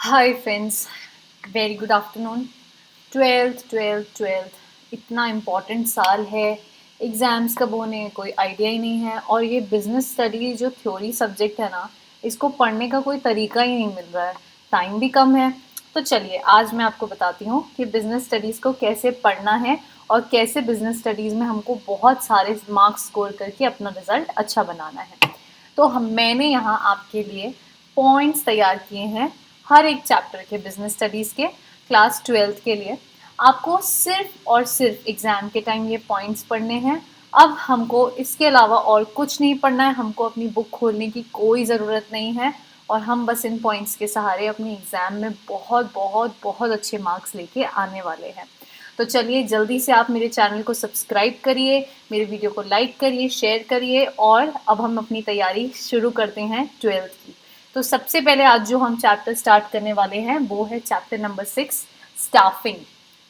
Hi friends, very good afternoon. Twelfth इतना important साल है। एग्ज़ाम्स कब होने कोई आइडिया ही नहीं है, और ये बिजनेस स्टडी जो थ्योरी सब्जेक्ट है ना, इसको पढ़ने का कोई तरीका ही नहीं मिल रहा है। टाइम भी कम है। तो चलिए आज मैं आपको बताती हूँ कि बिजनेस स्टडीज़ को कैसे पढ़ना है और कैसे बिजनेस स्टडीज़ में हमको बहुत सारे मार्क्स स्कोर करके अपना रिजल्ट अच्छा बनाना है। तो मैंने यहाँ आपके लिए पॉइंट्स तैयार किए हैं हर एक चैप्टर के, बिजनेस स्टडीज़ के क्लास 12th के लिए। आपको सिर्फ और सिर्फ एग्ज़ाम के टाइम ये पॉइंट्स पढ़ने हैं। अब हमको इसके अलावा और कुछ नहीं पढ़ना है, हमको अपनी बुक खोलने की कोई ज़रूरत नहीं है, और हम बस इन पॉइंट्स के सहारे अपने एग्ज़ाम में बहुत बहुत बहुत अच्छे मार्क्स लेके आने वाले हैं। तो चलिए जल्दी से आप मेरे चैनल को सब्सक्राइब करिए, मेरे वीडियो को लाइक करिए, शेयर करिए, और अब हम अपनी तैयारी शुरू करते हैं 12th की। तो सबसे पहले आज जो हम चैप्टर स्टार्ट करने वाले हैं वो है चैप्टर नंबर 6, स्टाफिंग।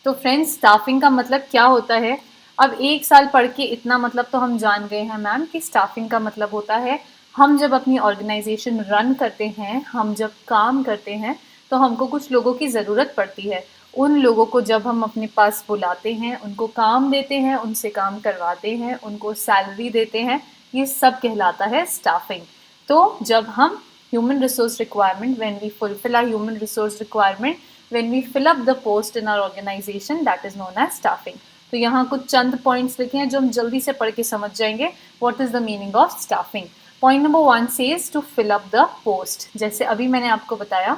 तो फ्रेंड्स, स्टाफिंग का मतलब क्या होता है? अब एक साल पढ़ के इतना मतलब तो हम जान गए हैं मैम कि स्टाफिंग का मतलब होता है हम जब अपनी ऑर्गेनाइजेशन रन करते हैं, हम जब काम करते हैं, तो हमको कुछ लोगों की ज़रूरत पड़ती है। उन लोगों को जब हम अपने पास बुलाते हैं, उनको काम देते हैं, उनसे काम करवाते हैं, उनको सैलरी देते हैं, ये सब कहलाता है स्टाफिंग। तो जब हम human resource requirement, when we fulfill our human resource requirement, when we fill up the post in our organization, that is known as staffing. तो यहाँ कुछ चंद पॉइंट्स लिखे हैं जो हम जल्दी से पढ़ के समझ जाएंगे what is the meaning of staffing. Point number 1 says to fill up the post. जैसे अभी मैंने आपको बताया,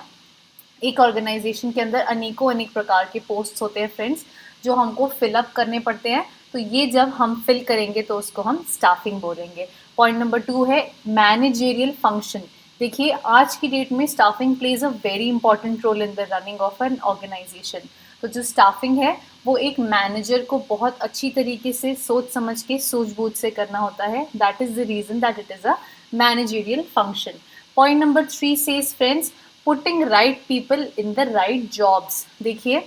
एक ऑर्गेनाइजेशन के अंदर अनेक प्रकार के पोस्ट होते हैं फ्रेंड्स, जो हमको फिलअप करने पड़ते हैं। तो ये जब हम फिल करेंगे तो उसको हम स्टाफिंग बोलेंगे। पॉइंट नंबर 2 है मैनेजेरियल फंक्शन। देखिए आज की डेट में staffing plays a very important role in the running of an organisation. तो जो स्टाफिंग है वो एक मैनेजर को बहुत अच्छी तरीके से सोच समझ के सूझबूझ से करना होता है। That is the reason that it is a managerial function. Point number 3 says friends putting right people in the right jobs. देखिए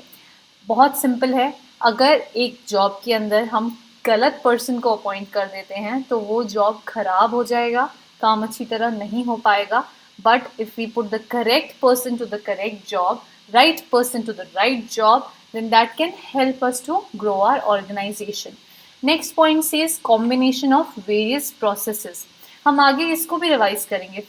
बहुत सिंपल है, अगर एक जॉब के अंदर हम गलत पर्सन को अपॉइंट कर देते हैं तो वो जॉब खराब हो जाएगा, काम अच्छी तरह नहीं हो पाएगा। But if we put the correct person to the correct job, right person to the right job, then that can help us to grow our organization. Next point says combination of various processes. हम आगे इसको भी revise करेंगे।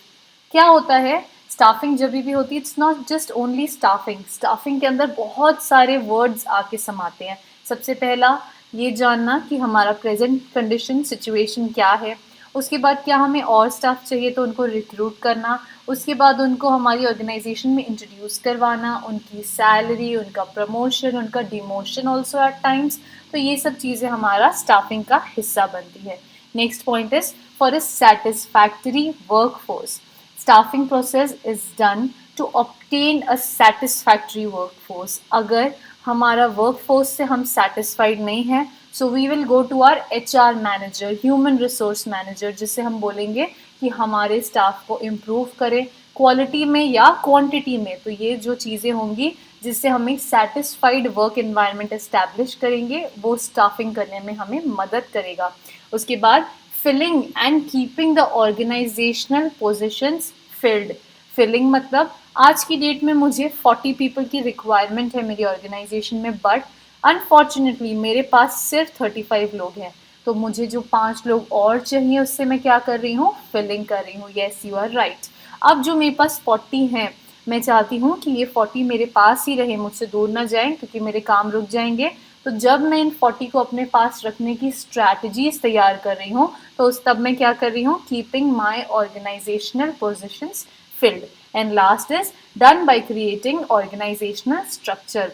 क्या होता है staffing? जब भी होती है it's not just only staffing. Staffing के अंदर बहुत सारे वर्ड्स आके समाते हैं। सबसे पहला ये जानना कि हमारा प्रेजेंट कंडीशन सिचुएशन क्या है, उसके बाद क्या हमें और स्टाफ चाहिए तो उनको रिक्रूट करना, उसके बाद उनको हमारी ऑर्गेनाइजेशन में इंट्रोड्यूस करवाना, उनकी सैलरी, उनका प्रमोशन, उनका डिमोशन ऑल्सो एट टाइम्स। तो ये सब चीज़ें हमारा स्टाफिंग का हिस्सा बनती है। Next point is for a satisfactory workforce. Staffing process is done to obtain a satisfactory workforce. अगर हमारा वर्कफोर्स से हम सेटिस्फाइड नहीं हैं, so we will go to our HR manager, human resource manager, जिससे हम बोलेंगे कि हमारे स्टाफ को इम्प्रूव करें क्वालिटी में या क्वांटिटी में। तो ये जो चीज़ें होंगी जिससे हमें सेटिस्फाइड वर्क एनवायरनमेंट इस्टेब्लिश करेंगे, वो स्टाफिंग करने में हमें मदद करेगा। उसके बाद filling and keeping the organisational positions filled. Filling मतलब आज की डेट में मुझे 40 पीपल की रिक्वायरमेंट है मेरी ऑर्गेनाइजेशन में, बट अनफॉर्चुनेटली मेरे पास सिर्फ 35 लोग हैं। तो मुझे जो 5 लोग और चाहिए उससे मैं क्या कर रही हूँ? फिलिंग कर रही हूँ। Yes, you are right. अब जो मेरे पास 40 हैं, मैं चाहती हूँ कि ये 40 मेरे पास ही रहे, मुझसे दूर ना जाएं, क्योंकि मेरे काम रुक जाएंगे। तो जब मैं इन 40 को अपने पास रखने की स्ट्रैटेजीज तैयार कर रही हूँ, तो उस तब मैं क्या कर रही हूँ? Keeping my organisational positions filled. And last is done by creating organisational structure.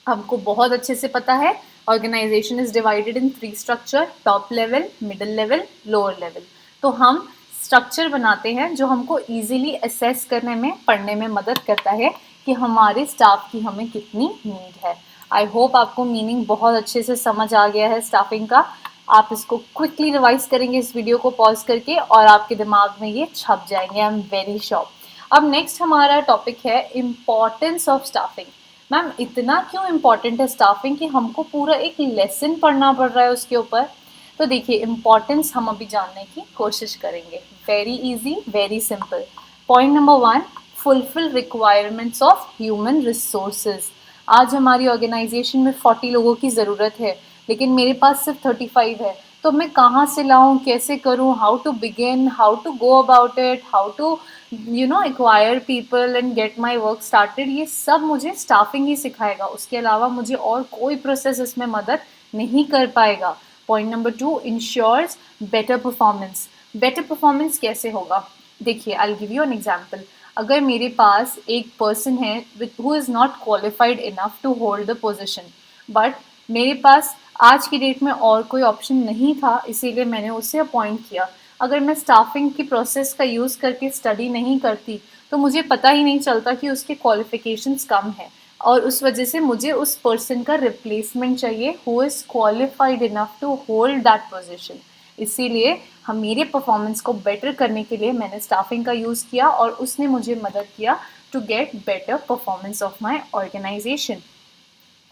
हमको बहुत अच्छे से पता है organisation is divided in 3 structure, top level, middle level, lower level. तो हम स्ट्रक्चर बनाते हैं जो हमको इजीली असेस करने में, पढ़ने में मदद करता है कि हमारे स्टाफ की हमें कितनी नीड है। आई होप आपको मीनिंग बहुत अच्छे से समझ आ गया है स्टाफिंग का। आप इसको क्विकली रिवाइज करेंगे इस वीडियो को पॉज करके, और आपके दिमाग में ये छप जाएंगे, आई एम वेरी श्योर। अब नेक्स्ट हमारा टॉपिक है इम्पॉर्टेंस ऑफ स्टाफिंग। मैम इतना क्यों इम्पॉर्टेंट है स्टाफिंग कि हमको पूरा एक लेसन पढ़ना पड़ रहा है उसके ऊपर? तो देखिए इम्पॉर्टेंस हम अभी जानने की कोशिश करेंगे। Very easy, very simple. Point number 1, fulfil requirements of human resources. आज हमारी ऑर्गेनाइजेशन में 40 लोगों की ज़रूरत है, लेकिन मेरे पास सिर्फ 35 है। तो मैं कहाँ से लाऊं, कैसे करूं, how to begin, how to go about it, how to acquire people and get my work started, ये सब मुझे स्टाफिंग ही सिखाएगा। उसके अलावा मुझे और कोई प्रोसेस इसमें मदद नहीं कर पाएगा। Point number 2, ensures better performance. Better performance कैसे होगा? देखिए, I will give you an example. अगर मेरे पास एक पर्सन है who is not qualified enough to hold the position, but मेरे पास आज की डेट में और कोई ऑप्शन नहीं था, इसीलिए मैंने उसे अपॉइंट किया। अगर मैं स्टाफिंग की प्रोसेस का यूज़ करके स्टडी नहीं करती तो मुझे पता ही नहीं चलता कि उसके क्वालिफिकेशंस कम है, और उस वजह से मुझे उस पर्सन का रिप्लेसमेंट चाहिए who is qualified enough to hold that position. इसीलिए हम मेरे परफॉर्मेंस को बेटर करने के लिए मैंने स्टाफिंग का यूज़ किया और उसने मुझे मदद किया to get better performance of my organisation.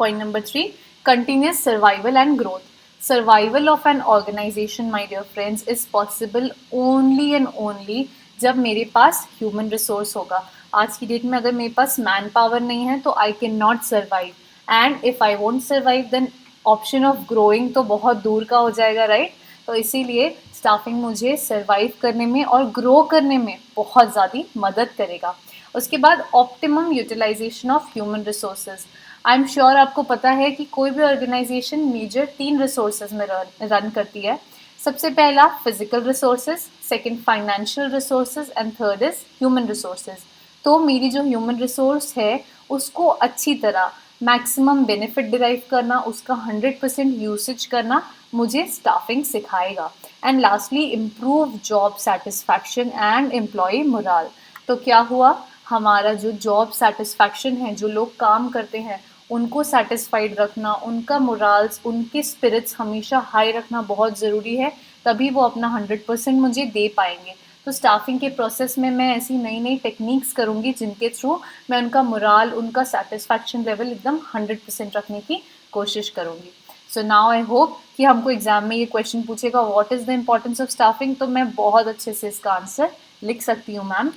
Point number 3, continuous survival and growth. Survival of an organization, my dear friends, is possible only and only जब मेरे पास ह्यूमन रिसोर्स होगा। आज की डेट में अगर मेरे पास मैन पावर नहीं है तो I can not survive, and if I won't survive then option of growing तो बहुत दूर का हो जाएगा, राइट? तो इसीलिए स्टाफिंग मुझे सर्वाइव करने में और ग्रो करने में बहुत ज़्यादा मदद करेगा। उसके बाद optimum utilisation of human resources. I am sure आपको पता है कि कोई भी ऑर्गेनाइजेशन मेजर 3 रिसोर्सेज में रन करती है। सबसे पहला physical resources, second financial resources and third is human resources. तो मेरी जो ह्यूमन रिसोर्स है उसको अच्छी तरह मैक्सिमम बेनिफिट डिराइव करना, उसका 100% यूसेज करना मुझे स्टाफिंग सिखाएगा। And lastly, improve job satisfaction and employee morale. तो क्या हुआ, हमारा जो जॉब सेटिस्फैक्शन है, जो लोग काम करते हैं उनको सेटिस्फाइड रखना, उनका मोराल्स, उनके स्पिरिट्स हमेशा हाई रखना बहुत ज़रूरी है, तभी वो अपना 100% मुझे दे पाएंगे। तो स्टाफिंग के प्रोसेस में मैं ऐसी नई नई टेक्निक्स करूँगी जिनके थ्रू मैं उनका मोराल, उनका सेटिस्फैक्शन लेवल एकदम 100% रखने की कोशिश करूँगी। सो नाउ आई होप कि हमको एग्जाम में ये क्वेश्चन पूछेगा what is the importance of staffing, तो मैं बहुत अच्छे से इसका आंसर लिख सकती हूँ ma'am.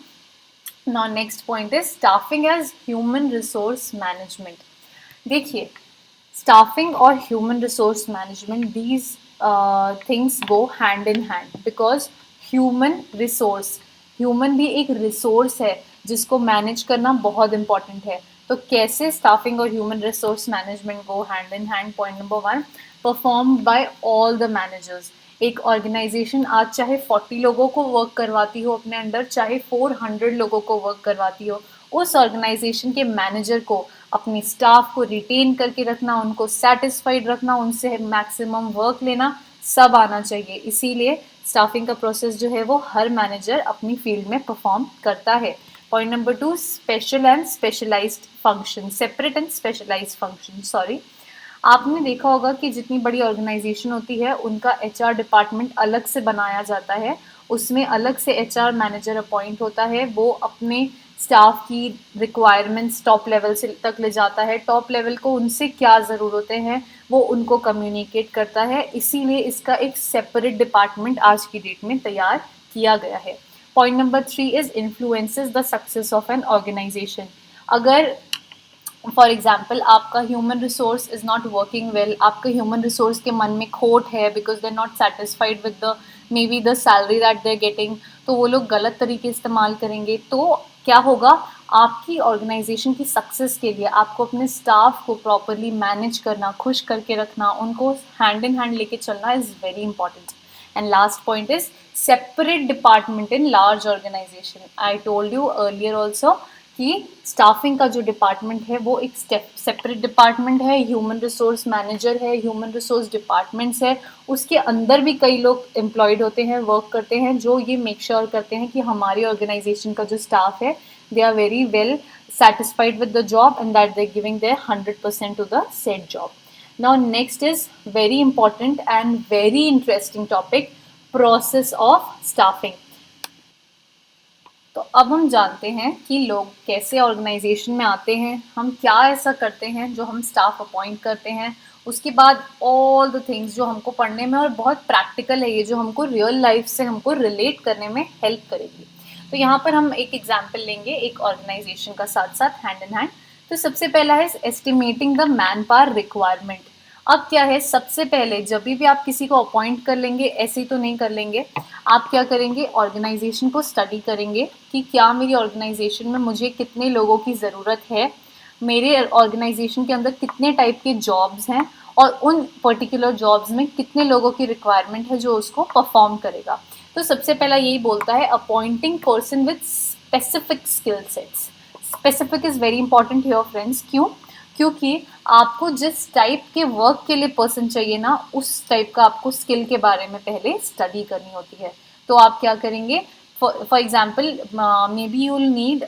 Now next point is staffing as human resource management. देखिए, staffing और human resource management, these things go hand in hand because human resource, human भी एक resource है जिसको manage करना बहुत important है। तो कैसे staffing और human resource management go hand in hand? Point number 1, performed by all the managers. एक ऑर्गेनाइजेशन आज चाहे 40 लोगों को वर्क करवाती हो अपने अंडर, चाहे 400 लोगों को वर्क करवाती हो, उस ऑर्गेनाइजेशन के मैनेजर को अपने स्टाफ को रिटेन करके रखना, उनको सेटिस्फाइड रखना, उनसे मैक्सिमम वर्क लेना, सब आना चाहिए। इसीलिए स्टाफिंग का प्रोसेस जो है वो हर मैनेजर अपनी फील्ड में परफॉर्म करता है। Point number 2, special and specialised function, separate and specialised function, sorry. आपने देखा होगा कि जितनी बड़ी ऑर्गेनाइजेशन होती है उनका एचआर डिपार्टमेंट अलग से बनाया जाता है, उसमें अलग से एचआर मैनेजर अपॉइंट होता है, वो अपने स्टाफ की रिक्वायरमेंट्स टॉप लेवल से तक ले जाता है, टॉप लेवल को उनसे क्या ज़रूरतें हैं वो उनको कम्युनिकेट करता है। इसीलिए इसका एक सेपरेट डिपार्टमेंट आज की डेट में तैयार किया गया है। Point number 3 is influences the success of an organisation. अगर फॉर एग्जाम्पल आपका human resource is not working well, आपका ह्यूमन रिसोर्स के मन में खोट है because they are not satisfied with the maybe the salary that they are getting, तो वो लोग गलत तरीके इस्तेमाल करेंगे। तो क्या होगा, आपकी ऑर्गेनाइजेशन की सक्सेस के लिए आपको अपने स्टाफ को प्रॉपरली मैनेज करना, खुश करके रखना, उनको हैंड इन हैंड लेके चलना is very important. And last point is separate department in large organisation. I told you earlier also कि स्टाफिंग का जो डिपार्टमेंट है वो एक सेपरेट डिपार्टमेंट है, ह्यूमन रिसोर्स मैनेजर है, ह्यूमन रिसोर्स डिपार्टमेंट्स है, उसके अंदर भी कई लोग एम्प्लॉयड होते हैं, वर्क करते हैं, जो ये मेक श्योर करते हैं कि हमारी ऑर्गेनाइजेशन का जो स्टाफ है they are very well satisfied with the job and that they're giving their 100% to the said job. Now next is very important and very interesting topic, process of staffing. तो अब हम जानते हैं कि लोग कैसे ऑर्गेनाइजेशन में आते हैं, हम क्या ऐसा करते हैं जो हम स्टाफ अपॉइंट करते हैं, उसके बाद ऑल द थिंग्स जो हमको पढ़ने में और बहुत प्रैक्टिकल है ये, जो हमको रियल लाइफ से हमको रिलेट करने में हेल्प करेगी। तो यहाँ पर हम एक एग्जाम्पल लेंगे एक ऑर्गेनाइजेशन का साथ साथ हैंड इन हैंड। तो सबसे पहला है estimating the man power requirement. अब क्या है, सबसे पहले जब भी आप किसी को अपॉइंट कर लेंगे ऐसे ही तो नहीं कर लेंगे, आप क्या करेंगे, ऑर्गेनाइजेशन को स्टडी करेंगे कि क्या मेरी ऑर्गेनाइजेशन में मुझे कितने लोगों की ज़रूरत है, मेरे ऑर्गेनाइजेशन के अंदर कितने टाइप के जॉब्स हैं और उन पर्टिकुलर जॉब्स में कितने लोगों की रिक्वायरमेंट है जो उसको परफॉर्म करेगा। तो सबसे पहला यही बोलता है appointing person with specific skill sets. Specific is very important here friends. क्यों? क्योंकि आपको जिस टाइप के वर्क के लिए पर्सन चाहिए ना, उस टाइप का आपको स्किल के बारे में पहले स्टडी करनी होती है। तो आप क्या करेंगे, for example maybe you will need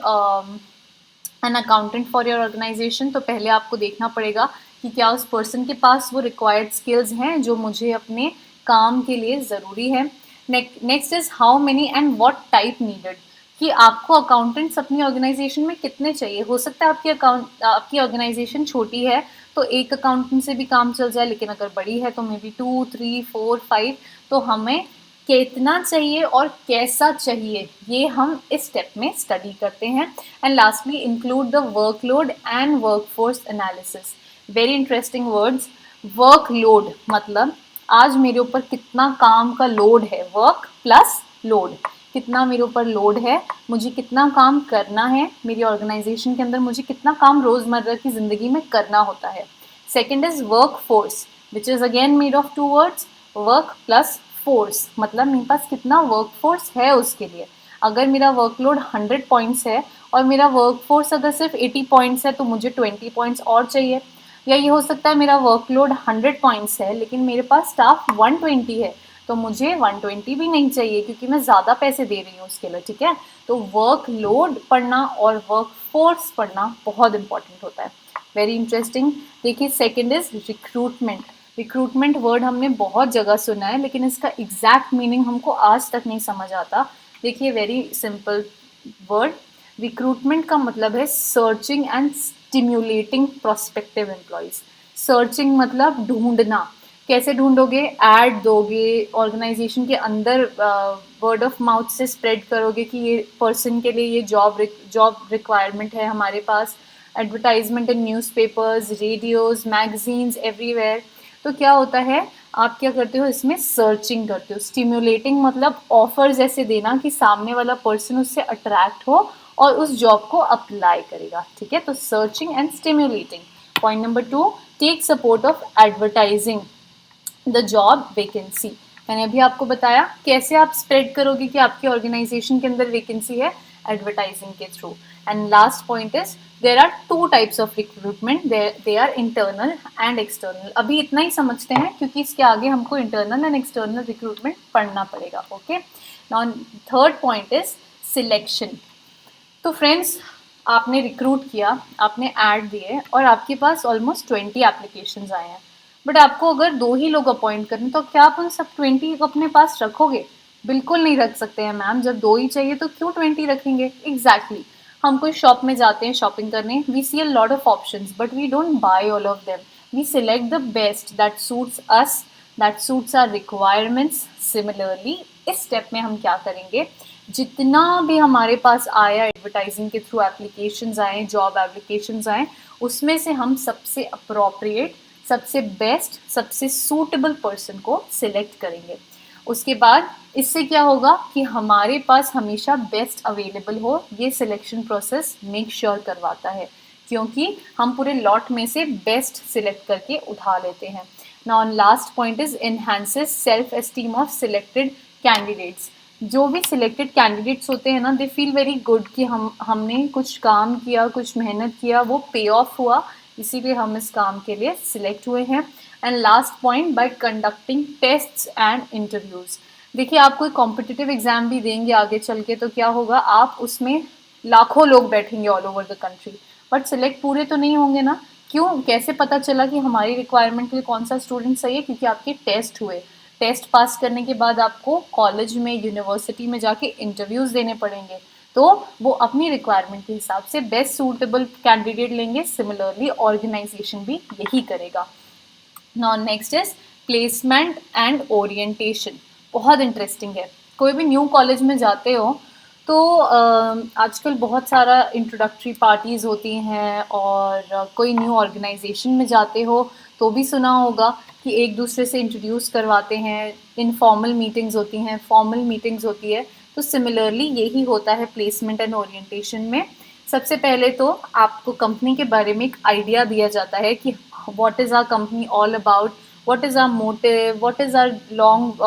an accountant for your organisation. तो पहले आपको देखना पड़ेगा कि क्या उस पर्सन के पास वो रिक्वायर्ड स्किल्स हैं जो मुझे अपने काम के लिए ज़रूरी है। Next is how many and what type needed, कि आपको अकाउंटेंट्स अपनी ऑर्गेनाइजेशन में कितने चाहिए। हो सकता है आपकी ऑर्गेनाइजेशन छोटी है तो एक अकाउंटेंट से भी काम चल जाए, लेकिन अगर बड़ी है तो मे बी 2, 3, 4, 5। तो हमें कितना चाहिए और कैसा चाहिए ये हम इस स्टेप में स्टडी करते हैं। And lastly include the workload and workforce analysis. Very interesting words. Workload मतलब आज मेरे ऊपर कितना काम का लोड है, वर्क प्लस लोड, कितना मेरे ऊपर लोड है, मुझे कितना काम करना है, मेरी ऑर्गेनाइजेशन के अंदर मुझे कितना काम रोज़मर्रा की ज़िंदगी में करना होता है। Second is work force which is again made of two words, work plus force, मतलब मेरे पास कितना वर्क फोर्स है उसके लिए। अगर मेरा वर्कलोड 100 पॉइंट्स है और मेरा वर्क फोर्स अगर सिर्फ 80 पॉइंट्स है तो मुझे 20 पॉइंट्स और चाहिए। या ये हो सकता है मेरा वर्कलोड 100 पॉइंट्स है लेकिन मेरे पास स्टाफ 120 है तो मुझे 120 भी नहीं चाहिए क्योंकि मैं ज़्यादा पैसे दे रही हूँ उसके लिए। ठीक है, तो वर्कलोड पढ़ना और वर्क फोर्स पढ़ना बहुत इंपॉर्टेंट होता है। Very interesting. देखिए second is recruitment. Recruitment word हमने बहुत जगह सुना है लेकिन इसका एग्जैक्ट मीनिंग हमको आज तक नहीं समझ आता। देखिए वेरी सिंपल वर्ड, रिक्रूटमेंट का मतलब है searching and stimulating prospective employees. Searching मतलब ढूंढना, कैसे ढूंढोगे, ऐड दोगे ऑर्गेनाइजेशन के अंदर, वर्ड ऑफ माउथ से स्प्रेड करोगे कि ये पर्सन के लिए ये जॉब रिक्वायरमेंट है हमारे पास। Advertisement in newspapers, radios, magazines, everywhere. तो क्या होता है, आप क्या करते हो इसमें सर्चिंग करते हो। स्टिम्युलेटिंग मतलब ऑफर्स ऐसे देना कि सामने वाला पर्सन उससे अट्रैक्ट हो और उस जॉब को अप्लाई करेगा। ठीक है, तो searching and stimulating. Point number 2, take support of advertising the job vacancy. मैंने अभी आपको बताया कैसे आप स्प्रेड करोगे कि आपकी ऑर्गेनाइजेशन के अंदर वैकेंसी है, एडवर्टाइजिंग के थ्रू। And last point is there are 2 types of recruitment, they are internal and external. अभी इतना ही समझते हैं क्योंकि इसके आगे हमको इंटरनल एंड एक्सटर्नल रिक्रूटमेंट पढ़ना पड़ेगा। Okay, now third point is selection. तो फ्रेंड्स, आपने रिक्रूट किया, आपने ऐड दिए और आपके पास ऑलमोस्ट 20 एप्लीकेशंस आए हैं, बट आपको अगर 2 ही लोग अपॉइंट करने तो क्या आप उन सब 20 को अपने पास रखोगे? बिल्कुल नहीं रख सकते हैं मैम, जब 2 ही चाहिए तो क्यों 20 रखेंगे? एग्जैक्टली। हम कोई शॉप में जाते हैं शॉपिंग करने, we see a lot of options but we don't buy all of them, we select the best that suits us, that suits our requirements. Similarly इस स्टेप में हम क्या करेंगे, जितना भी हमारे पास आया एडवर्टाइजिंग के थ्रू एप्लीकेशंस आए, जॉब एप्लीकेशंस आए, उसमें से हम सबसे अप्रोप्रिएट, सबसे बेस्ट, सबसे सूटेबल पर्सन को सिलेक्ट करेंगे। उसके बाद इससे क्या होगा कि हमारे पास हमेशा बेस्ट अवेलेबल हो, ये सिलेक्शन प्रोसेस मेक श्योर करवाता है क्योंकि हम पूरे लॉट में से बेस्ट सिलेक्ट करके उठा लेते हैं। Now last point is enhances self esteem of selected candidates. जो भी सिलेक्टेड कैंडिडेट्स होते हैं ना, दे फील वेरी गुड कि हमने कुछ काम किया, कुछ मेहनत किया, वो पे ऑफ हुआ, इसीलिए हम इस काम के लिए सिलेक्ट हुए हैं। And last point, bye conducting tests and interviews. देखिए आप कोई कॉम्पिटिटिव एग्जाम भी देंगे आगे चल के तो क्या होगा, आप उसमें लाखों लोग बैठेंगे all over the country, but select पूरे तो नहीं होंगे ना। क्यों? कैसे पता चला कि हमारी रिक्वायरमेंट के लिए कौन सा स्टूडेंट सही है? क्योंकि आपके टेस्ट हुए, टेस्ट पास करने के बाद आपको कॉलेज में, यूनिवर्सिटी में जाके इंटरव्यूज़ देने पड़ेंगे, तो वो अपनी रिक्वायरमेंट के हिसाब से बेस्ट सूटेबल कैंडिडेट लेंगे। सिमिलरली ऑर्गेनाइजेशन भी यही करेगा। Now next is placement and orientation. बहुत इंटरेस्टिंग है। कोई भी न्यू कॉलेज में जाते हो तो आजकल बहुत सारा इंट्रोडक्टरी पार्टीज़ होती हैं और कोई न्यू ऑर्गेनाइजेशन में जाते हो तो भी सुना होगा कि एक दूसरे से इंट्रोड्यूस करवाते हैं, इनफॉर्मल मीटिंग्स होती हैं, फॉर्मल मीटिंग्स होती है। तो सिमिलरली यही होता है प्लेसमेंट एंड ओरिएंटेशन में। सबसे पहले तो आपको कंपनी के बारे में एक आइडिया दिया जाता है कि what is our company all about, what is our motive, what is our long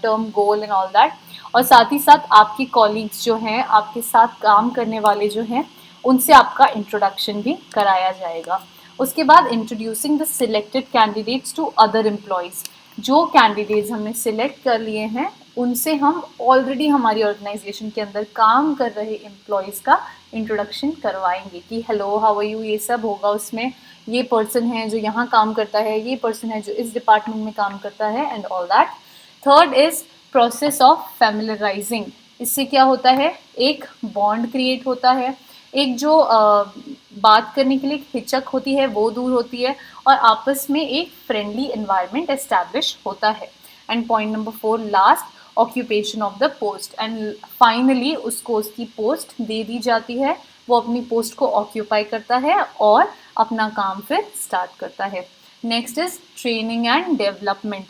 term goal and all that. और साथ ही साथ आपके कॉलीग्स जो हैं, आपके साथ काम करने वाले जो हैं, उनसे आपका इंट्रोडक्शन भी कराया जाएगा। उसके बाद introducing the selected candidates to other employees. जो कैंडिडेट्स हमने सिलेक्ट कर लिए हैं उनसे हम ऑलरेडी हमारी ऑर्गेनाइजेशन के अंदर काम कर रहे एम्प्लॉयज़ का इंट्रोडक्शन करवाएंगे कि हेलो हाउ आर यू, ये सब होगा उसमें। ये पर्सन है जो यहाँ काम करता है, ये पर्सन है जो इस डिपार्टमेंट में काम करता है and all that. Third is process of familiarising. इससे क्या होता है, एक बॉन्ड क्रिएट होता है, एक जो बात करने के लिए एक हिचक होती है वो दूर होती है और आपस में एक फ्रेंडली एनवायरनमेंट एस्टैब्लिश होता है। And point number 4 last, occupation of the post. And finally उसको उसकी पोस्ट दे दी जाती है, वो अपनी पोस्ट को ऑक्यूपाई करता है और अपना काम फिर स्टार्ट करता है। Next is training and development.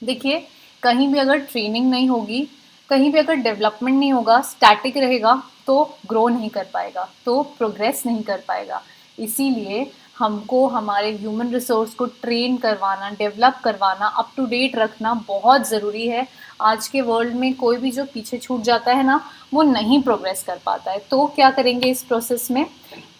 देखिए, कहीं भी अगर ट्रेनिंग नहीं होगी, कहीं भी अगर डेवलपमेंट नहीं होगा, स्टैटिक रहेगा तो ग्रो नहीं कर पाएगा, तो प्रोग्रेस नहीं कर पाएगा। इसीलिए हमको हमारे ह्यूमन रिसोर्स को ट्रेन करवाना, डेवलप करवाना, अप टू डेट रखना बहुत ज़रूरी है। आज के वर्ल्ड में कोई भी जो पीछे छूट जाता है ना, वो नहीं प्रोग्रेस कर पाता है। तो क्या करेंगे इस प्रोसेस में,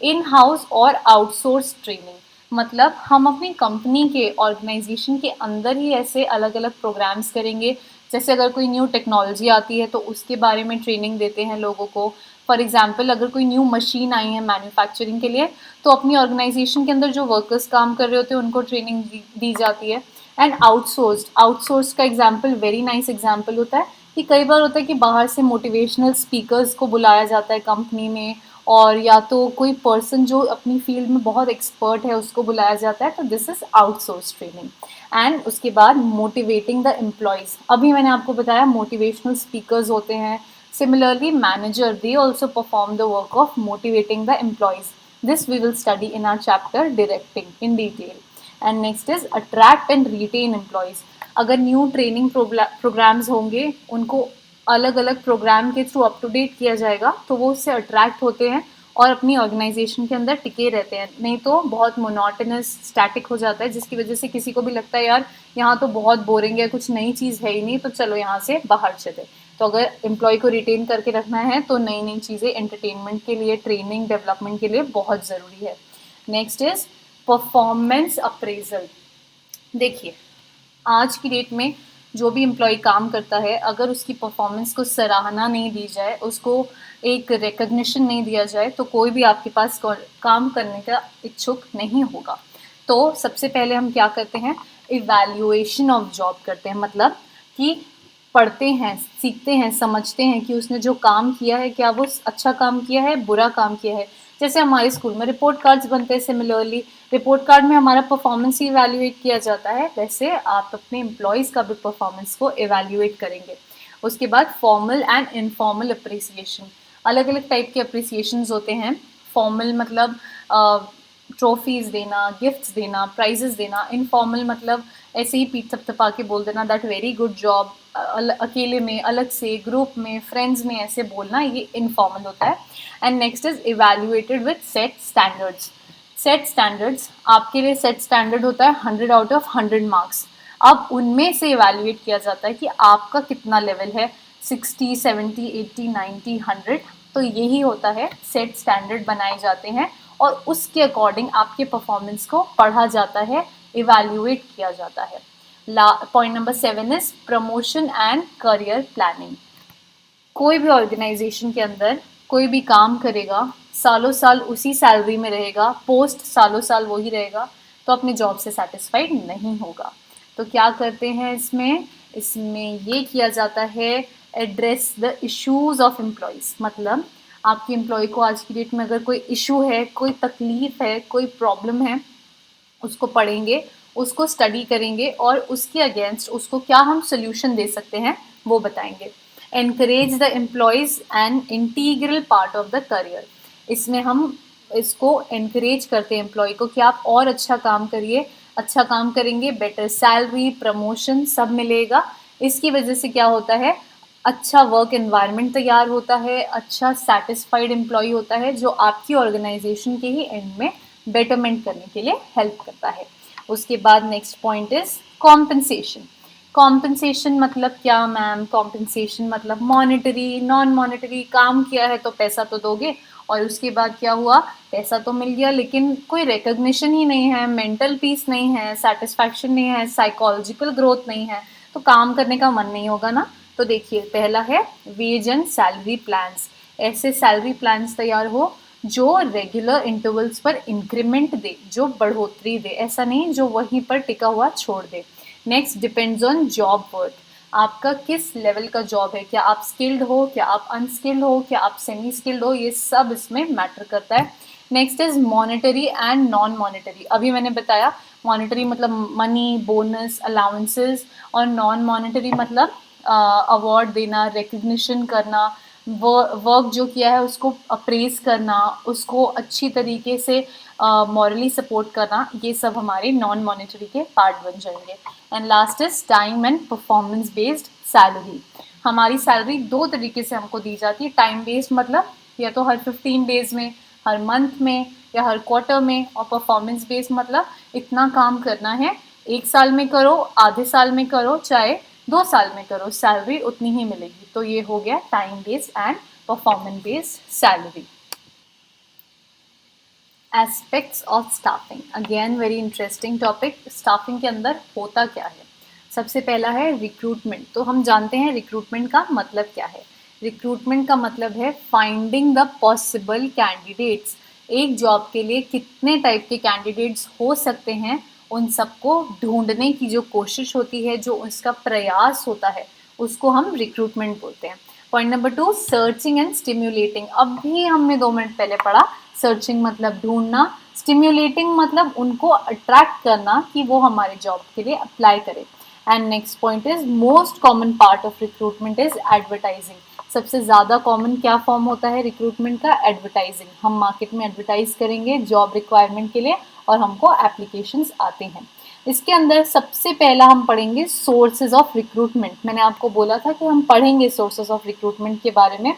इन हाउस और आउटसोर्स ट्रेनिंग। मतलब हम अपनी कंपनी के ऑर्गेनाइजेशन के अंदर ही ऐसे अलग अलग प्रोग्राम्स करेंगे। जैसे अगर कोई न्यू टेक्नोलॉजी आती है तो उसके बारे में ट्रेनिंग देते हैं लोगों को। फॉर एग्जांपल, अगर कोई न्यू मशीन आई है मैन्युफैक्चरिंग के लिए, तो अपनी ऑर्गेनाइजेशन के अंदर जो वर्कर्स काम कर रहे होते हैं उनको ट्रेनिंग दी जाती है। एंड आउटसोर्स का एग्जाम्पल वेरी नाइस एग्जाम्पल होता है कि कई बार होता है कि बाहर से मोटिवेशनल स्पीकर्स को बुलाया जाता है कंपनी में, और या तो कोई पर्सन जो अपनी फील्ड में बहुत एक्सपर्ट है उसको बुलाया जाता है। तो this is outsource training. And उसके बाद मोटिवेटिंग द एम्प्लॉयज़। अभी मैंने आपको बताया मोटिवेशनल स्पीकर्स होते हैं। Similarly manager, they also perform the work of motivating the employees. This we will study in our chapter directing in detail. And next is attract and retain employees. अगर new training programmes होंगे, उनको अलग अलग programme के through up to date किया जाएगा, तो वो उससे अट्रैक्ट होते हैं और अपनी ऑर्गेनाइजेशन के अंदर टिके रहते हैं। नहीं तो बहुत मोनोटोनस, स्टैटिक हो जाता है, जिसकी वजह से किसी को भी लगता है यार यहाँ तो बहुत बोरिंग है, कुछ नई चीज़ है ही नहीं, तो चलो यहाँ से बाहर चले। तो अगर एम्प्लॉय को रिटेन करके रखना है तो नई नई चीज़ें एंटरटेनमेंट के लिए, ट्रेनिंग, डेवलपमेंट के लिए बहुत ज़रूरी है। Next is performance appraisal. देखिए, आज की डेट में जो भी एम्प्लॉय काम करता है, अगर उसकी परफॉर्मेंस को सराहना नहीं दी जाए, उसको एक रिकग्निशन नहीं दिया जाए, तो कोई भी आपके पास काम करने का इच्छुक नहीं होगा। तो सबसे पहले हम क्या करते हैं, इवैल्यूएशन ऑफ जॉब करते हैं। मतलब कि पढ़ते हैं, सीखते हैं, समझते हैं कि उसने जो काम किया है, क्या वो अच्छा काम किया है, बुरा काम किया है। जैसे हमारे स्कूल में रिपोर्ट कार्ड्स बनते हैं, सिमिलरली रिपोर्ट कार्ड में हमारा परफॉर्मेंस ही इवैल्यूएट किया जाता है, वैसे आप अपने एम्प्लॉयज़ का भी परफॉर्मेंस को इवैल्यूएट करेंगे। उसके बाद फॉर्मल एंड इनफॉर्मल अप्रिसिएशन। अलग अलग टाइप के अप्रिसिएशंस होते हैं। फॉर्मल मतलब ट्रॉफीज़ देना, गिफ्ट्स देना, प्राइजेस देना। इनफॉर्मल मतलब ऐसे ही पीठ थपथपा के बोल देना दैट वेरी गुड जॉब, अकेले में, अलग से, ग्रुप में, फ्रेंड्स में ऐसे बोलना, ये इनफॉर्मल होता है। And next is evaluated with set standards. Set standards, आपके लिए सेट स्टैंडर्ड होता है 100 आउट ऑफ 100 मार्क्स। अब उनमें से इवैल्यूएट किया जाता है कि आपका कितना लेवल है, 60, 70, 80, 90, 100। तो यही होता है, सेट स्टैंडर्ड बनाए जाते हैं और उसके अकॉर्डिंग आपके परफॉर्मेंस को पढ़ा जाता है, इवैल्यूएट किया जाता है। Point number 7 is promotion and career planning. कोई भी ऑर्गेनाइजेशन के अंदर कोई भी काम करेगा, सालों साल उसी सैलरी में रहेगा, पोस्ट सालों साल वही रहेगा, तो अपनी जॉब से सेटिस्फाइड नहीं होगा। तो क्या करते हैं इसमें, इसमें ये किया जाता है, address the issues of employees. मतलब आपके एम्प्लॉय को आज की डेट में अगर कोई इशू है, कोई तकलीफ है, कोई प्रॉब्लम है, उसको पढ़ेंगे, उसको स्टडी करेंगे और उसके अगेंस्ट उसको क्या हम सोल्यूशन दे सकते हैं वो बताएंगे। Encourage the employees an integral part of the career. इसमें हम इसको एनकरेज करते हैं एम्प्लॉय को कि आप और अच्छा काम करिए, अच्छा काम करेंगे, बेटर सैलरी, प्रमोशन सब मिलेगा। इसकी वजह से क्या होता है, अच्छा वर्क एनवायरनमेंट तैयार होता है, अच्छा सेटिस्फाइड एम्प्लॉय होता है जो आपकी ऑर्गेनाइजेशन के ही एंड में बेटरमेंट करने के लिए हेल्प करता है। उसके बाद next point is compensation. Compensation मतलब क्या मैम? कॉम्पनसेशन मतलब मॉनेटरी, नॉन मॉनेटरी। काम किया है तो पैसा तो दोगे, और उसके बाद क्या हुआ, पैसा तो मिल गया लेकिन कोई रिकग्निशन ही नहीं है, मेंटल पीस नहीं है, सेटिस्फैक्शन नहीं है, साइकोलॉजिकल ग्रोथ नहीं है, तो काम करने का मन नहीं होगा ना। तो देखिए पहला है वेज एंड सैलरी प्लान्स। ऐसे सैलरी प्लान्स तैयार हो जो रेगुलर इंटरवल्स पर इंक्रीमेंट दे, जो बढ़ोतरी दे, ऐसा नहीं जो वहीं पर टिका हुआ छोड़ दे। Next depends on job worth. आपका किस लेवल का जॉब है, क्या आप स्किल्ड हो, क्या आप अनस्किल्ड हो, क्या आप सेमी स्किल्ड हो, ये सब इसमें मैटर करता है। Next is monetary and non monetary. अभी मैंने बताया मॉनेटरी मतलब मनी, बोनस, अलाउंसेस, और नॉन मॉनेटरी मतलब अवार्ड देना, रिकग्निशन करना, वर्क जो किया है उसको अप्रेज करना, उसको अच्छी तरीके से मॉरली सपोर्ट करना, ये सब हमारे नॉन मॉनेटरी के पार्ट बन जाएंगे। And last is time and performance based salary. हमारी सैलरी दो तरीके से हमको दी जाती है। टाइम बेस्ड मतलब या तो हर 15 डेज में, हर मंथ में, या हर क्वार्टर में। और परफॉर्मेंस बेस्ड मतलब इतना काम करना है, एक साल में करो, आधे साल में करो, चाहे 2 साल में करो, सैलरी उतनी ही मिलेगी। तो ये हो गया time based and performance based salary. Aspects of staffing, again very interesting topic. Staffing के अंदर होता क्या है? सबसे पहला है रिक्रूटमेंट। तो हम जानते हैं रिक्रूटमेंट का मतलब क्या है। रिक्रूटमेंट का मतलब है फाइंडिंग द पॉसिबल कैंडिडेट्स। एक जॉब के लिए कितने टाइप के कैंडिडेट्स हो सकते हैं, उन सबको ढूंढने की जो कोशिश होती है, जो उसका प्रयास होता है, उसको हम रिक्रूटमेंट बोलते हैं। Point number 2, searching and stimulating. अब भी हमने 2 मिनट पहले पढ़ा। सर्चिंग मतलब ढूंढना, स्टिम्युलेटिंग मतलब उनको अट्रैक्ट करना कि वो हमारे जॉब के लिए अप्लाई करें। And next point is most common part of recruitment is advertising. सबसे ज़्यादा कॉमन क्या फॉर्म होता है रिक्रूटमेंट का? एडवर्टाइजिंग। हम मार्केट में एडवर्टाइज करेंगे जॉब रिक्वायरमेंट के लिए और हमको एप्लीकेशंस आते हैं। इसके अंदर सबसे पहला हम पढ़ेंगे सोर्सेज ऑफ रिक्रूटमेंट। मैंने आपको बोला था कि हम पढ़ेंगे सोर्सेज ऑफ रिक्रूटमेंट के बारे में।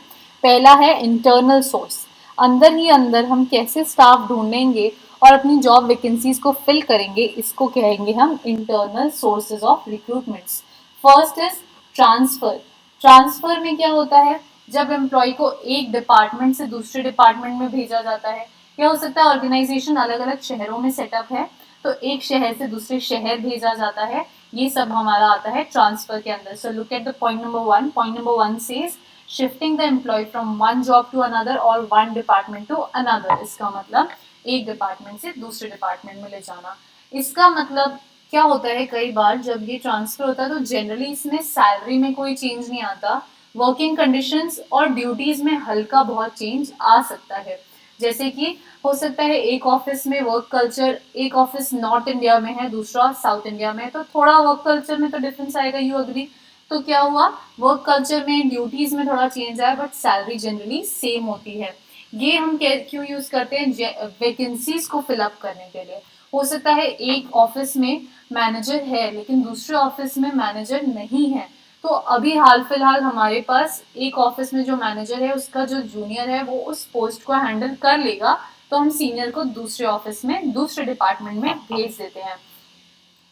पहला है इंटरनल सोर्स। अंदर ही अंदर हम कैसे स्टाफ ढूंढेंगे और अपनी जॉब वैकेंसीज को फिल करेंगे, इसको कहेंगे हम internal sources of recruitments. First is transfer. Transfer में क्या होता है? जब एम्प्लॉय को एक डिपार्टमेंट से दूसरे डिपार्टमेंट में भेजा जाता है, क्या हो सकता है ऑर्गेनाइजेशन अलग अलग शहरों में सेटअप है, तो एक शहर से दूसरे शहर भेजा जाता है, ये सब हमारा आता है ट्रांसफर के अंदर। So look at the point number 1। Point number 1 says shifting the employee from one job to another और वन डिपार्टमेंट टू अनदर। इसका मतलब एक डिपार्टमेंट से दूसरे डिपार्टमेंट में ले जाना। इसका मतलब क्या होता है, कई बार जब ये ट्रांसफर होता है तो जनरली इसमें सैलरी में कोई चेंज नहीं आता, वर्किंग कंडीशंस और ड्यूटीज में हल्का बहुत चेंज आ सकता है। जैसे कि हो सकता है एक ऑफिस में वर्क कल्चर, एक ऑफिस नॉर्थ इंडिया में है, दूसरा साउथ इंडिया में है, तो थोड़ा वर्क कल्चर में तो डिफरेंस आएगा, यू अग्री? तो क्या हुआ, वर्क कल्चर में, ड्यूटीज में थोड़ा चेंज आया, बट सैलरी जनरली सेम होती है। ये हम क्यों यूज करते हैं? वैकेंसीज को फिलअप करने के लिए। हो सकता है एक ऑफिस में मैनेजर है लेकिन दूसरे ऑफिस में मैनेजर नहीं है, तो अभी हाल फिलहाल हमारे पास एक ऑफिस में जो मैनेजर है उसका जो जूनियर है वो उस पोस्ट को हैंडल कर लेगा, तो हम सीनियर को दूसरे ऑफिस में, दूसरे डिपार्टमेंट में भेज देते हैं।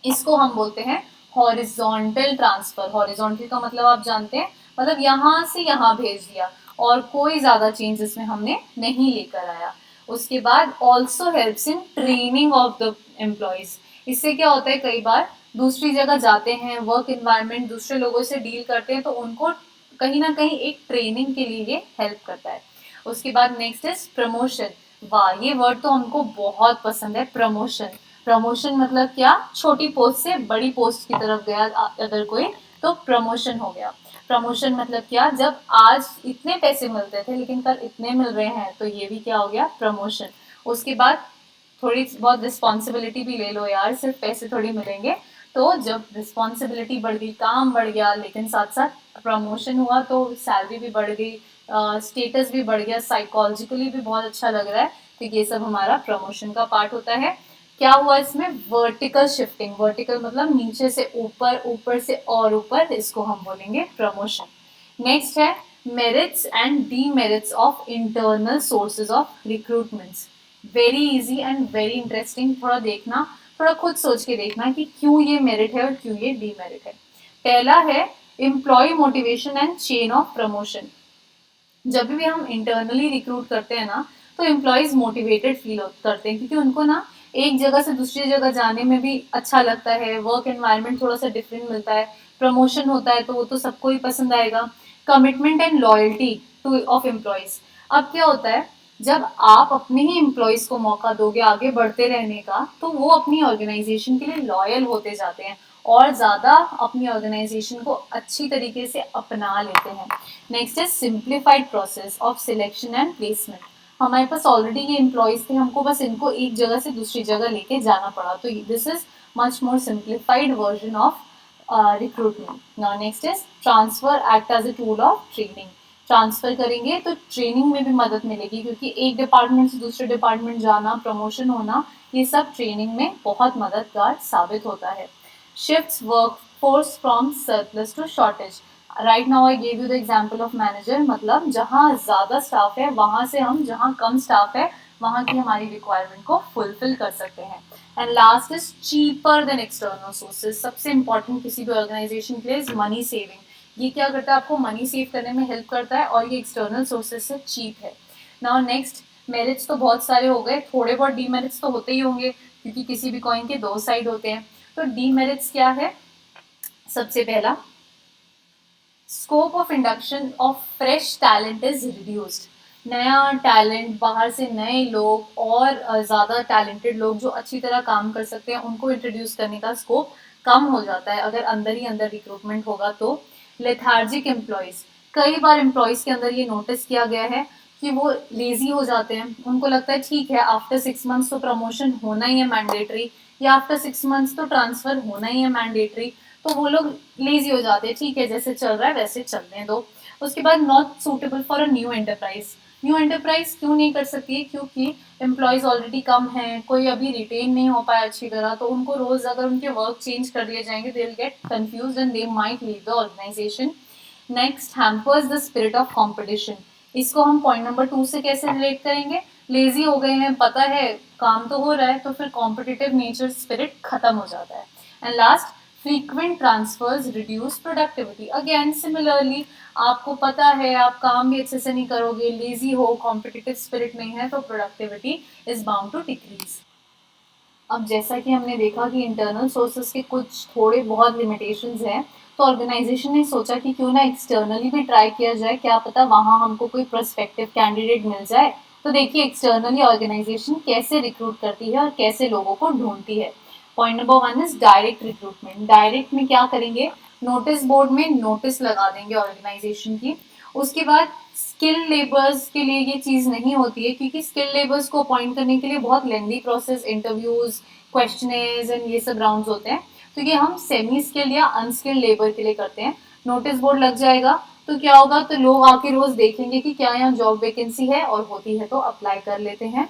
इसको हम बोलते हैं हॉरिजॉन्टल ट्रांसफर। हॉरिजॉन्टल का मतलब आप जानते हैं, मतलब यहाँ से यहाँ भेज दिया और कोई ज्यादा चेंज इसमें हमने नहीं लेकर आया। उसके बाद also helps in training of the employees. इससे क्या होता है, कई बार दूसरी जगह जाते हैं, वर्क इन्वायरमेंट, दूसरे लोगों से डील करते हैं, तो उनको कहीं ना कहीं एक ट्रेनिंग के लिए ये हेल्प करता है। उसके बाद नेक्स्ट इज प्रमोशन। वाह, ये वर्ड तो हमको बहुत पसंद है, प्रमोशन। प्रमोशन मतलब क्या? छोटी पोस्ट से बड़ी पोस्ट की तरफ गया अगर कोई, तो प्रमोशन हो गया। प्रमोशन मतलब क्या? जब आज इतने पैसे मिलते थे लेकिन कल इतने मिल रहे हैं, तो ये भी क्या हो गया? प्रमोशन। उसके बाद थोड़ी बहुत रिस्पॉन्सिबिलिटी भी ले लो यार, सिर्फ पैसे थोड़ी मिलेंगे, तो जब रिस्पॉन्सिबिलिटी बढ़ गई, काम बढ़ गया, लेकिन साथ साथ प्रमोशन हुआ तो सैलरी भी बढ़ गई, स्टेटस भी बढ़ गया, साइकोलॉजिकली भी बहुत अच्छा लग रहा है, तो ये सब हमारा प्रमोशन का पार्ट होता है। क्या हुआ इसमें? Vertical shifting. वर्टिकल मतलब नीचे से ऊपर, ऊपर से और ऊपर, इसको हम बोलेंगे प्रमोशन। नेक्स्ट है merits and demerits of internal sources of recruitments. Very easy and very interesting. थोड़ा देखना, थोड़ा खुद सोच के देखना कि क्यों ये मेरिट है और क्यों ये डीमेरिट है। पहला है employee motivation and chain of promotion. जब भी हम इंटरनली रिक्रूट करते हैं ना, तो एम्प्लॉयज मोटिवेटेड फील करते हैं, क्योंकि उनको ना एक जगह से दूसरी जगह जाने में भी अच्छा लगता है, वर्क एनवायरनमेंट थोड़ा सा डिफरेंट मिलता है, प्रमोशन होता है तो वो तो सबको ही पसंद आएगा। Commitment and loyalty two of employees. अब क्या होता है, जब आप अपने ही एम्प्लॉयज को मौका दोगे आगे बढ़ते रहने का, तो वो अपनी ऑर्गेनाइजेशन के लिए लॉयल होते जाते हैं और ज़्यादा अपनी ऑर्गेनाइजेशन को अच्छी तरीके से अपना लेते हैं। Next is simplified process of selection and placement. हमारे पास ऑलरेडी ये एम्प्लॉयज थे, हमको बस इनको एक जगह से दूसरी जगह लेके जाना पड़ा, तो this is much more simplified version of recruitment. Now next is transfer act as a tool of training. Transfer करेंगे तो ट्रेनिंग में भी मदद मिलेगी, क्योंकि एक डिपार्टमेंट से दूसरे डिपार्टमेंट जाना, प्रमोशन होना, ये सब ट्रेनिंग में बहुत मददगार साबित होता है। Shifts workforce from surplus to shortage. Right now I gave you the example of manager, मतलब जहाँ ज़्यादा स्टाफ है वहाँ से हम जहाँ कम स्टाफ है वहाँ की हमारी रिक्वायरमेंट को फुलफिल कर सकते हैं। And last is cheaper than external sources. सबसे इंपॉर्टेंट किसी भी ऑर्गेनाइजेशन के लिए इज मनी सेविंग। ये क्या करता है, आपको मनी सेव करने में हेल्प करता है और ये एक्सटर्नल सोर्सेज से चीप है। नाउ नेक्स्ट, मेरिट्स तो बहुत सारे हो गए, थोड़े बहुत डीमेरिट्स तो होते ही होंगे, क्योंकि किसी भी कॉइन के दो साइड होते हैं। तो डीमेरिट्स क्या है? सबसे पहला, scope of induction of fresh talent is reduced. नया टैलेंट, बाहर से नए लोग और ज़्यादा टैलेंटेड लोग जो अच्छी तरह काम कर सकते हैं, उनको इंट्रोड्यूस करने का स्कोप कम हो जाता है अगर अंदर ही अंदर रिक्रूटमेंट होगा तो। लेथार्जिक एम्प्लॉयज़, कई बार एम्प्लॉयज़ के अंदर ये नोटिस किया गया है कि वो लेजी हो जाते हैं। उनको लगता है ठीक है, आफ्टर 6 मंथ्स तो प्रमोशन होना ही है मैंडेटरी, या आफ्टर 6 मंथ्स तो ट्रांसफर होना ही है मैंडेटरी, तो वो लोग लेजी हो जाते हैं, ठीक है जैसे चल रहा है वैसे चलने दो। उसके बाद not suitable for a new enterprise. New enterprise क्यों नहीं कर सकती है? क्योंकि एम्प्लॉयज ऑलरेडी कम हैं, कोई अभी रिटेन नहीं हो पाया अच्छी तरह, तो उनको रोज अगर उनके वर्क चेंज कर दिए जाएंगे, they will get confused and they might leave the organisation. Next, hampers the spirit of competition. इसको हम पॉइंट नंबर 2 से कैसे रिलेट करेंगे? लेजी हो गए हैं, पता है काम तो हो रहा है, तो फिर कॉम्पिटिटिव नेचर स्पिरिट खत्म हो जाता है। And last, frequent transfers reduce productivity. Again similarly, आपको पता है आप काम भी अच्छे से नहीं करोगे, लेजी हो, कॉम्पिटिटिव स्पिरिट नहीं है, तो productivity is bound to decrease. अब जैसा कि हमने देखा कि इंटरनल सोर्सेज के कुछ थोड़े बहुत लिमिटेशंस हैं, तो ऑर्गेनाइजेशन ने सोचा कि क्यों ना एक्सटर्नली भी ट्राई किया जाए, क्या पता वहाँ हमको कोई प्रोस्पेक्टिव कैंडिडेट मिल जाए। तो देखिए एक्सटर्नली ऑर्गेनाइजेशन कैसे रिक्रूट करती है और कैसे लोगों को ढूंढती है। Point number 1 is direct recruitment. Direct में क्या करेंगे? नोटिस बोर्ड में नोटिस लगा देंगे ऑर्गेनाइजेशन की। उसके बाद स्किल लेबर्स के लिए ये चीज़ नहीं होती है, क्योंकि स्किल लेबर्स को अपॉइंट करने के लिए बहुत लेंदी प्रोसेस, इंटरव्यूज, क्वेश्चनेज एंड ये सब राउंड्स होते हैं, तो ये हम सेमी स्किल्ड या अनस्किल्ड लेबर के लिए करते हैं। नोटिस बोर्ड लग जाएगा तो क्या होगा, तो लोग आके रोज देखेंगे कि क्या यहाँ जॉब वैकेंसी है, और होती है तो अप्लाई कर लेते हैं।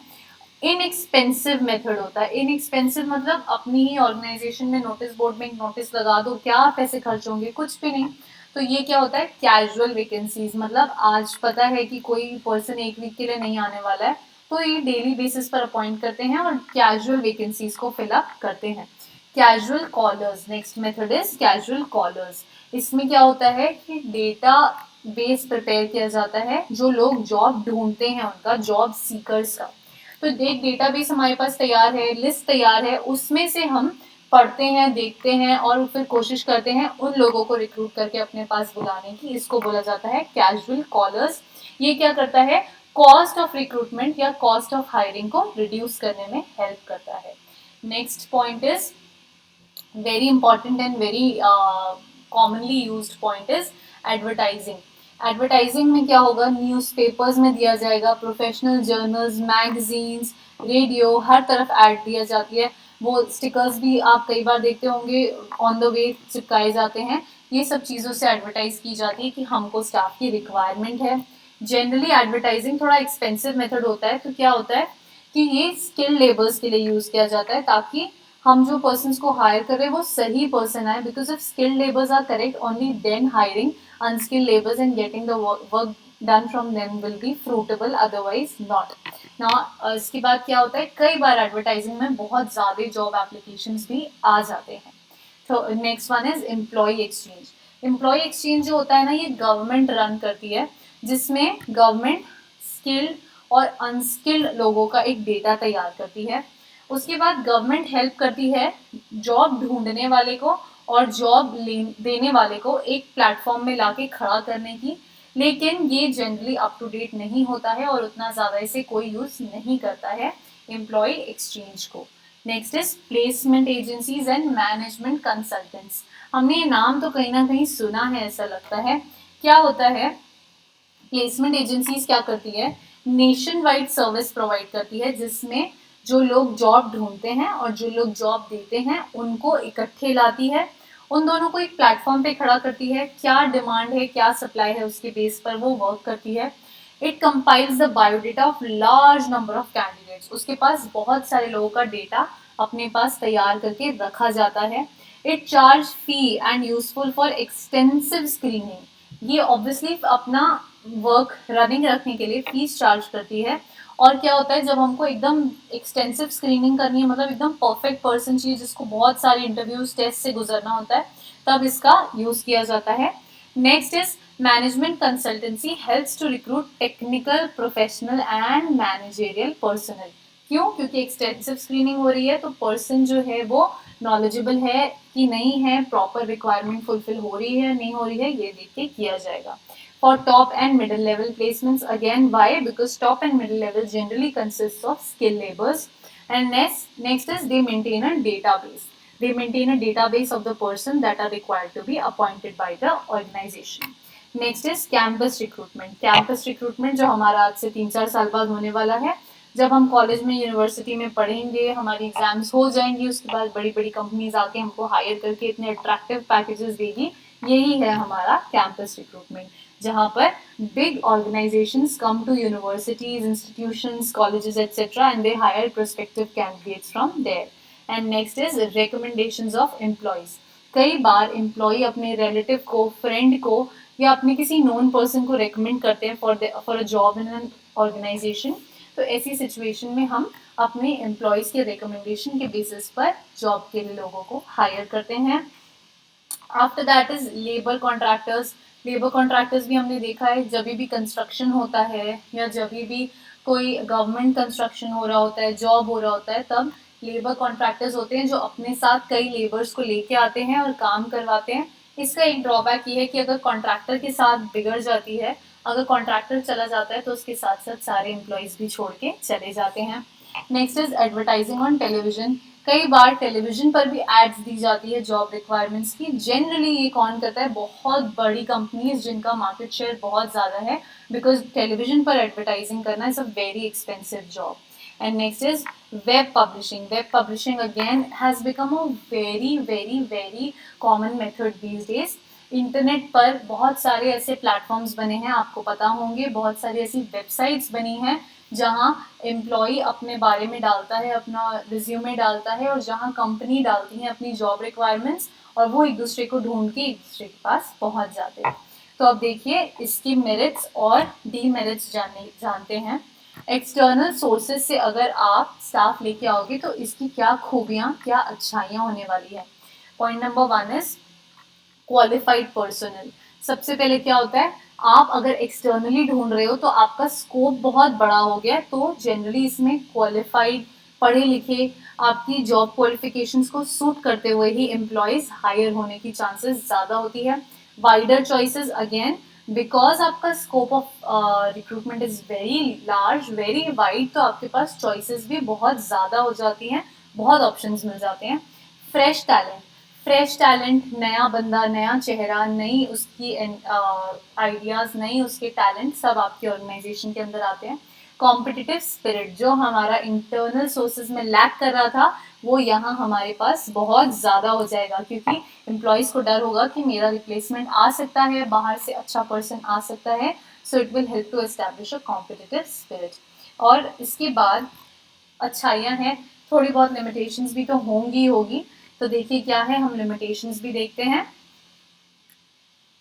इनएक्सपेंसिव मेथड होता है। इनएक्सपेंसिव मतलब अपनी ही ऑर्गेनाइजेशन में नोटिस बोर्ड में एक नोटिस लगा दो, क्या पैसे खर्च होंगे, कुछ भी नहीं। तो ये क्या होता है? कैजुअल वैकेंसीज, मतलब आज पता है कि कोई पर्सन एक वीक के लिए नहीं आने वाला है, तो ये डेली बेसिस पर अपॉइंट करते हैं और कैजुअल वैकेंसीज को फिलअप करते हैं। Casual callers, next method is casual callers. इसमें क्या होता है कि डेटा बेस प्रिपेयर किया जाता है, जो लोग जॉब ढूंढते हैं उनका, जॉब सीकर्स का। तो एक डेटाबेस हमारे पास तैयार है, लिस्ट तैयार है, उसमें से हम पढ़ते हैं, देखते हैं और फिर कोशिश करते हैं उन लोगों को रिक्रूट करके अपने पास बुलाने की। इसको बोला जाता है कैजुअल कॉलर्स। ये क्या करता है? कॉस्ट ऑफ रिक्रूटमेंट या कॉस्ट ऑफ हायरिंग को रिड्यूस करने में हेल्प करता है। Next point is very important and very commonly used point is advertising. Advertising में क्या होगा? न्यूज़पेपर्स में दिया जाएगा, प्रोफेशनल जर्नल्स, मैगजीन्स, रेडियो, हर तरफ ऐड दिया जाती है। वो स्टिकर्स भी आप कई बार देखते होंगे ऑन द वे चिपकाए जाते हैं। ये सब चीज़ों से एडवर्टाइज की जाती है कि हमको स्टाफ की रिक्वायरमेंट है। जनरली एडवर्टाइजिंग थोड़ा एक्सपेंसिव मेथड होता है, तो क्या होता है कि ये स्किल लेबर्स के लिए यूज़ किया जाता है ताकि हम जो पर्सन को हायर कर रहे हैं वो सही पर्सन आए, because if skilled labours are correct only then hiring unskilled labours and getting the work done from them will be fruitful, otherwise not ना। इसके बाद क्या होता है, कई बार एडवर्टाइजिंग में बहुत ज़्यादा जॉब एप्लीकेशंस भी आ जाते हैं। तो next one is employee exchange. Employee exchange जो होता है ना, ये गवर्नमेंट रन करती है, जिसमें गवर्नमेंट स्किल्ड और अनस्किल्ड लोगों का एक डेटा तैयार करती है। उसके बाद गवर्नमेंट हेल्प करती है जॉब ढूंढने वाले को और जॉब देने वाले को एक प्लेटफॉर्म में लाके खड़ा करने की, लेकिन ये जनरली अप टू डेट नहीं होता है और उतना ज़्यादा इसे कोई यूज़ नहीं करता है एम्प्लॉय एक्सचेंज को। Next is placement agencies and management consultants. हमने ये नाम तो कहीं ना कहीं सुना है, ऐसा लगता है। क्या होता है, प्लेसमेंट एजेंसीज क्या करती है, नेशन वाइड सर्विस प्रोवाइड करती है, जिसमें जो लोग जॉब ढूंढते हैं और जो लोग जॉब देते हैं उनको इकट्ठे लाती है, उन दोनों को एक प्लेटफॉर्म पे खड़ा करती है। क्या डिमांड है, क्या सप्लाई है, उसके बेस पर वो वर्क करती है। It compiles the biodata of large number of candidates. उसके पास बहुत सारे लोगों का डेटा अपने पास तैयार करके रखा जाता है। It charge fee and useful for extensive screening. ये ऑब्वियसली अपना वर्क रनिंग रखने के लिए फीस चार्ज करती है। और क्या होता है, जब हमको एकदम एक्सटेंसिव स्क्रीनिंग करनी है, मतलब एकदम परफेक्ट पर्सन चाहिए जिसको बहुत सारे इंटरव्यूज टेस्ट से गुजरना होता है, तब इसका यूज किया जाता है। Next is management consultancy helps to recruit technical, professional and managerial personnel. क्यों? क्योंकि एक्सटेंसिव स्क्रीनिंग हो रही है, तो पर्सन जो है वो नॉलेजेबल है कि नहीं है, प्रॉपर रिक्वायरमेंट फुलफिल हो रही है नहीं हो रही है, ये देख के किया जाएगा। For top and middle level placements, again why? Because top and middle level generally consists of skilled laborers. And next is they maintain a database. They maintain a database of the person that are required to be appointed by the organization. Next is campus recruitment. Campus recruitment जो हमारा आज से 3-4 साल बाद होने वाला है, जब हम कॉलेज में यूनिवर्सिटी में पढ़ेंगे, हमारी एग्जाम्स हो जाएंगी, उसके बाद बड़ी बड़ी कंपनीज आके हमको हायर करके इतने अट्रैक्टिव पैकेजेस देगी। यही है हमारा कैंपस रिक्रूटमेंट, जहाँ पर big organizations come to universities, institutions, colleges, etc. and they hire prospective candidates from there. And next is recommendations of employees. कई बार एम्प्लॉय अपने रिलेटिव को, फ्रेंड को या अपने किसी नोन पर्सन को रेकमेंड करते हैं for a job in an organisation. तो ऐसी सिचुएशन में हम अपने एम्प्लॉयज़ के रिकमेंडेशन के बेसिस पर जॉब के लिए लोगों को हायर करते हैं। After that is labour contractors. Labour contractors भी हमने देखा है, जब भी कंस्ट्रक्शन होता है या जब भी कोई गवर्नमेंट कंस्ट्रक्शन हो रहा होता है, जॉब हो रहा होता है, तब लेबर कॉन्ट्रैक्टर्स होते हैं जो अपने साथ कई लेबर्स को लेके आते हैं और काम करवाते हैं। इसका एक ड्रॉबैक ये है कि अगर कॉन्ट्रैक्टर के साथ बिगड़ जाती है, अगर कॉन्ट्रैक्टर चला जाता है तो उसके साथ साथ सारे एम्प्लॉयज़ भी छोड़ के चले जाते हैं। Next is advertising on television. कई बार टेलीविजन पर भी एड्स दी जाती है जॉब रिक्वायरमेंट्स की। जनरली ये कौन करता है, बहुत बड़ी कंपनीज जिनका मार्केट शेयर बहुत ज़्यादा है, बिकॉज टेलीविजन पर एडवर्टाइजिंग करना is a very expensive job. And next is web publishing. Web publishing again has become a very common method these days. Internet पर बहुत सारे ऐसे प्लेटफॉर्म्स बने हैं, आपको पता होंगे, बहुत सारी ऐसी वेबसाइट्स बनी हैं जहाँ एम्प्लॉय अपने बारे में डालता है, अपना रिज्यूमे डालता है, और जहाँ कंपनी डालती है अपनी जॉब रिक्वायरमेंट्स, और वो एक दूसरे को ढूंढ के एक दूसरे के पास पहुँच जाते हैं। तो अब देखिए इसकी मेरिट्स और डीमेरिट्स जानते हैं। एक्सटर्नल सोर्सेज से अगर आप स्टाफ लेके आओगे तो इसकी क्या खूबियाँ, क्या अच्छाइयाँ होने वाली है। Point number 1 is qualified personal. सबसे पहले क्या होता है, आप अगर एक्सटर्नली ढूंढ रहे हो तो आपका स्कोप बहुत बड़ा हो गया, तो जनरली इसमें क्वालिफाइड, पढ़े लिखे, आपकी जॉब क्वालिफिकेशंस को सूट करते हुए ही एम्प्लॉयज़ हायर होने की चांसेस ज़्यादा होती है। वाइडर चॉइसेस अगेन, बिकॉज आपका scope of recruitment is very large, very wide, तो आपके पास चॉइसेस भी बहुत ज़्यादा हो जाती हैं, बहुत ऑप्शंस मिल जाते हैं। फ्रेश टैलेंट, फ्रेश टैलेंट, नया बंदा, नया चेहरा, नई उसकी आइडियाज़, नई उसके टैलेंट, सब आपके ऑर्गेनाइजेशन के अंदर आते हैं। कॉम्पिटिटिव स्पिरिट जो हमारा इंटरनल सोर्सेज में लैक कर रहा था वो यहाँ हमारे पास बहुत ज़्यादा हो जाएगा, क्योंकि एम्प्लॉयज़ को डर होगा कि मेरा रिप्लेसमेंट आ सकता है, बाहर से अच्छा पर्सन आ सकता है. So it will help to establish a competitive spirit. और इसके बाद अच्छाइयाँ हैं, थोड़ी बहुत लिमिटेशंस भी तो होंगी. तो देखिए क्या है, हम लिमिटेशंस भी देखते हैं.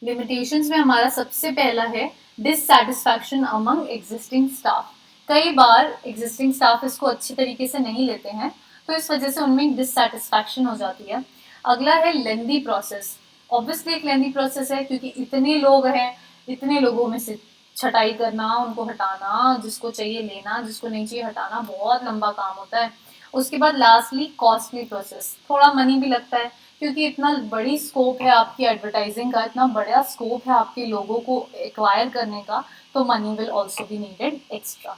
लिमिटेशंस में हमारा सबसे पहला है डिससैटिस्फैक्शन अमंग एग्जिस्टिंग स्टाफ. कई बार एग्जिस्टिंग स्टाफ इसको अच्छी तरीके से नहीं लेते हैं, तो इस वजह से उनमें डिससैटिस्फैक्शन हो जाती है. अगला है लेंदी प्रोसेस. ऑब्वियसली एक लेंदी प्रोसेस है, क्योंकि इतने लोग हैं, इतने लोगों में से छटाई करना, उनको हटाना, जिसको चाहिए लेना, जिसको नहीं चाहिए हटाना, बहुत लंबा काम होता है. उसके बाद लास्टली कॉस्टली प्रोसेस. थोड़ा मनी भी लगता है, क्योंकि इतना बड़ी स्कोप है आपकी एडवर्टाइजिंग का, इतना बड़ा स्कोप है आपके लोगों को एक्वायर करने का, तो money will also be needed extra.